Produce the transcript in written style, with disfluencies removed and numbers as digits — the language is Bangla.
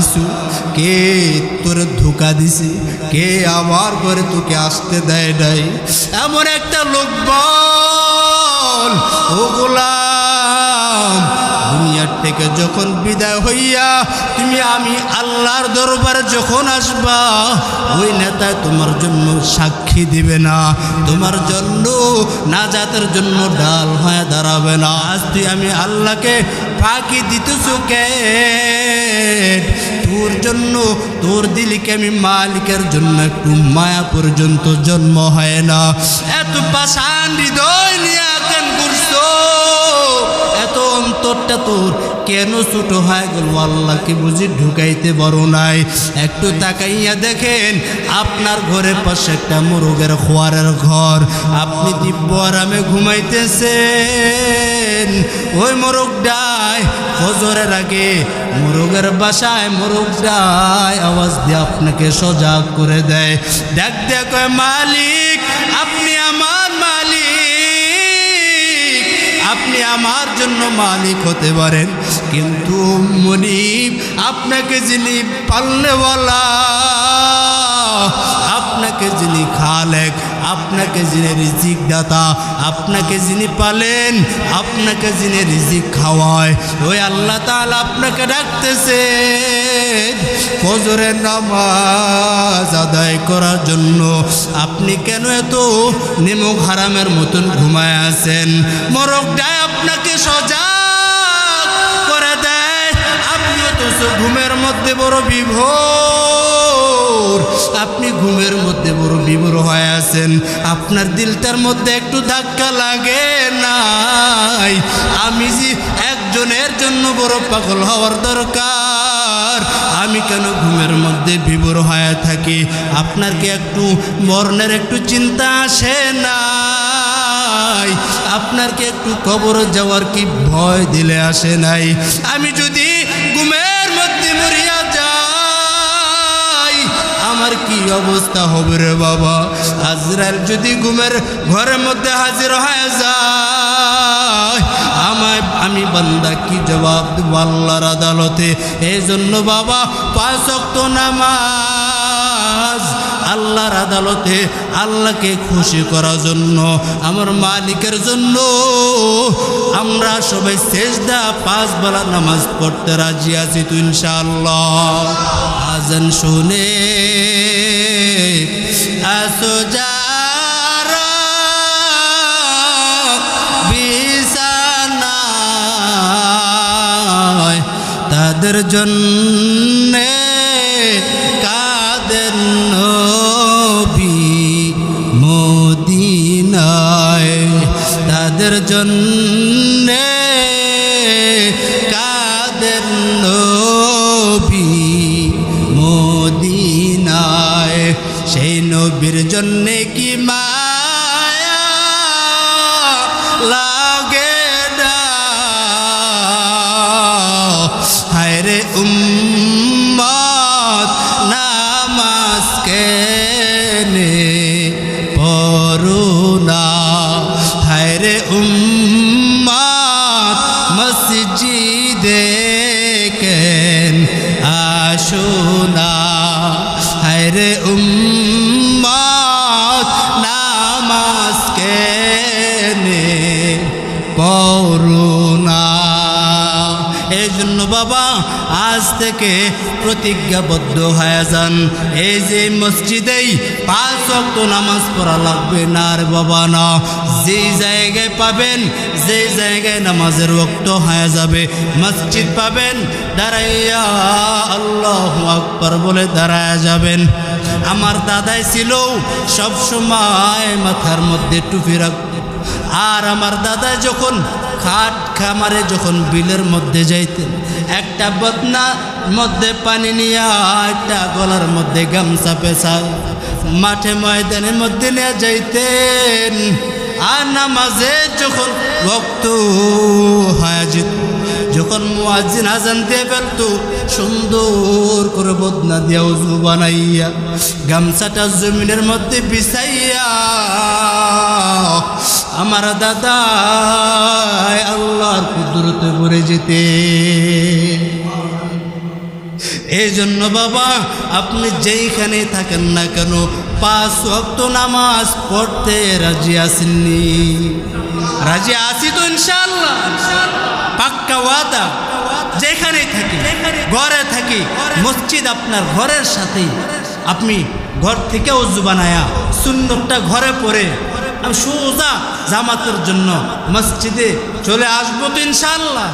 দিছু, কে তোর ধোকা দিছে, কে আমার ঘরে তোকে আসতে দেয় নাই, এমন একটা লোক বল। ও গোলাম, দুনিয়ার থেকে যখন বিদায় হইয়া তুমি আমি আল্লাহর দরবারে যখন আসবা, ওই নেতা তোমার জন্য সাক্ষী দিবে না, তোমার জন্য নাজাতের জন্য ডাল হয়ে দাঁড়াবে না। আজ তুই আমি আল্লাহকে ফাঁকি দিতেছো কে? তোর জন্য, তোর দিলকে আমি মালিকের জন্য একটু মায়া পর্যন্ত জন্ম হয় না। এত পাষাণ হৃদয় নিয়ে কেন করছো? এত অন্তরটা তোর কেন ছোট হয়ে গেল? আল্লাহকে বুঝি ঢুকাইতে বড় নাই? একটু তাকাইয়া দেখেন, আপনার ঘরের পাশে একটা মোরগের খোয়ারের ঘর, আপনি দিব্য আরামে ঘুমাইতেছেন। ওই মোরগটায় ফজরের আগে মোরগের বাসায় মোরগটায় আওয়াজ দিয়ে আপনাকে সজাগ করে দেয়। দেখ দেখ মালিক, আপনি আমার মালিক, আপনি আমার জন্য মালিক হতে পারেন, কিন্তু মনিব আপনাকে যিনি পালনেওয়ালা, আপনাকে যিনি খালেক, আপনাকে যিনি রিজিক দাতা, আপনাকে যিনি পালেন, আপনাকে যিনি রিজিক খাওয়ায়, ওই আল্লাহ তাআলা আপনাকে ডাকতেছে ফজরের নামাজ আদায় করার জন্য। আপনি কেন এত নিমক হারামের মতন ঘুমায় আছেন? মোরগটায় আপনাকে সজাগ করে দেয়, আপনিও তো ঘুমের মধ্যে বড় বিভোর, আপনি ঘুমের মধ্যে বড় বিভোর হয়ে আছেন। আপনার দিলটার মধ্যে একটু ধাক্কা লাগে নাই? আমি যে একজনের জন্য বড় পাগল হওয়ার দরকার, আমি কেন ঘুমের মধ্যে বিভোর হয়ে থাকি? আপনার কি একটু মরণের একটু চিন্তা আসে নাই? আপনার কি একটু কবর যাওয়ার কি ভয় দিলে আসে নাই? আমি যদি ঘুমের মধ্যে মরিয়া যাই, আমার কি অবস্থা হবে রে বাবা? আজরাইল যদি ঘুমের ঘরের মধ্যে হাজির হয়ে যায়, আমি বান্দা কি জবাব দেব আল্লাহর আদালতে? এই জন্য বাবা 5 ওয়াক্ত নামাজ আল্লাহর আদালতে আল্লাহকে খুশি করার জন্য, আমার মালিকের জন্য আমরা সবাই সেজদা 5 বেলা নামাজ পড়তে রাজি আছি তো ইনশাআল্লাহ। আজান শুনে আসো যারা বিছানায়, তাদের জন্যে কাঁদেন নবী মদিনায়, তাদের জন্যে কাঁদেন নবী মদিনায়। সেই নবীর জন্যে কি মায়া লাগে না? হায় রে উম্মত, নামাজ কেনে পড়ো না? হায় রে উম্মত, মসজিদে কেন আসো না? হায় রে উম্মত, নামাজ কেনে পড়ো না? এই জন্য বাবা আজ থেকে প্রতিজ্ঞাবদ্ধ হয়ে যান, এই যে মসজিদেই 5 ওয়াক্ত নামাজ পড়া লাগবে না রে বাবা না। যে জায়গায় পাবেন, যে জায়গায় নামাজের ওয়াক্ত হয়ে যাবে, মসজিদ পাবেন, দাঁড়াইয়া আল্লাহু আকবার বলে দাঁড়ায় যাবেন। আমার দাদাই ছিল সব সময় মাথার মধ্যে টুপি রাখত, আর আমার দাদা যখন খামারে যখন বিলের মধ্যে যাইতেন, একটা বদনার মধ্যে পানি নিয়ে, একটা গলার মধ্যে গামছা পেঁচা মাঠে ময়দানের মধ্যে নিয়ে যাইতেন। আর নামাজে যখন ওয়াক্ত হয়ে যেত, যখন মুয়াজ্জিন আজান দিয়ে ফেলতো, সুন্দর করে বদনা দিয়া উযু বানাইয়া গামছাটা জমিনের মধ্যে বিছাইয়া আমার দাদা আল্লাহর কুদরতে পড়ে যেতে। এই জন্য বাবা আপনি যেইখানে থাকেন না কেন 5 ওয়াক্ত নামাজ পড়তে রাজি আসেননি? রাজি আছি তো ইনশাআল্লাহ? পাক্কা ওয়াদা। যেখানে থাকি, ঘরে থাকি, মসজিদ আপনার ঘরের সাথেই, আপনি ঘর থেকে ওযু বানায়া সুন্নতটা ঘরে পড়ে আমি সোজা জামাতের জন্য মসজিদে চলে আসবো তো ইনশাআল্লাহ?